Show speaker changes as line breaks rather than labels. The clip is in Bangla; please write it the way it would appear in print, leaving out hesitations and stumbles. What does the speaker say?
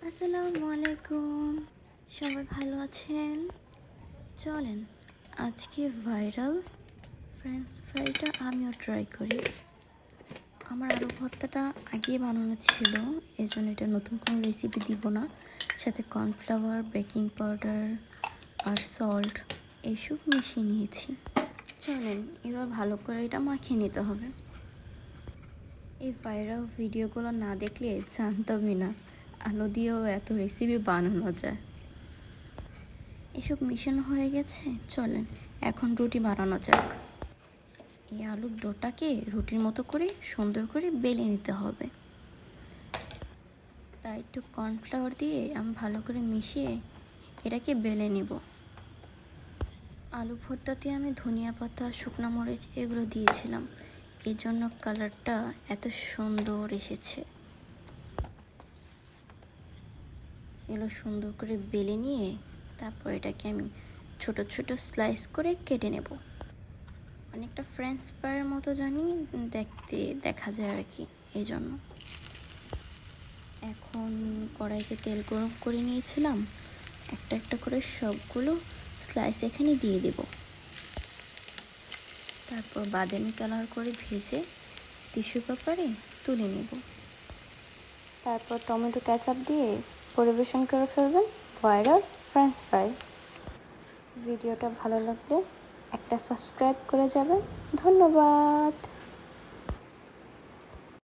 আসসালামু আলাইকুম। সবাই ভালো আছেন? চলেন আজকে ভাইরাল ফ্রেঞ্চ ফ্রাইটা আমিও ট্রাই করি। আমার আলু ভর্তাটা আগেই বানানো ছিল, এজন্য এটা নতুন কোনো রেসিপি দিব না। সাথে কর্নফ্লাওয়ার, বেকিং পাউডার আর সল্ট এইসব মিশিয়ে নিয়েছি। চলেন এবার ভালো করে এটা মাখিয়ে নিতে হবে। এই ভাইরাল ভিডিওগুলো না দেখলে জানতামই না আলু দিয়েও এত রেসিপি বানানো যায়। এসব মিশানো হয়ে গেছে, চলেন এখন রুটি বানানো যাক। এই আলুর ডোটাকে রুটির মতো করে সুন্দর করে বেলে নিতে হবে। তাই একটু কর্নফ্লাওয়ার দিয়ে আমি ভালো করে মিশিয়ে এটাকে বেলে নিব। আলু ভর্তাতে আমি ধনিয়া পাতা, শুকনো মরিচ এগুলো দিয়েছিলাম, এই জন্য কালারটা এত সুন্দর এসেছে। এগুলো সুন্দর করে বেলে নিয়ে তারপর এটাকে আমি ছোট ছোট স্লাইস করে কেটে নেব। অনেকটা ফ্রেঞ্চ ফ্রাইয়ের মতো জানি দেখতে দেখা যায় আর কি, এই জন্য। এখন কড়াইতে তেল গরম করে নিয়েছিলাম, একটা একটা করে সবগুলো স্লাইস এখানে দিয়ে দেব। তারপর বাদামি কালার করে ভেজে টিস্যু পেপারে তুলে নেব। তারপর টমেটো কেচাপ দিয়ে পরিবেশন করে ফেলবেন ভাইরাল ফ্রেঞ্চ ফ্রাই। ভিডিওটা ভালো লাগলে একটা সাবস্ক্রাইব করে যাবেন। ধন্যবাদ।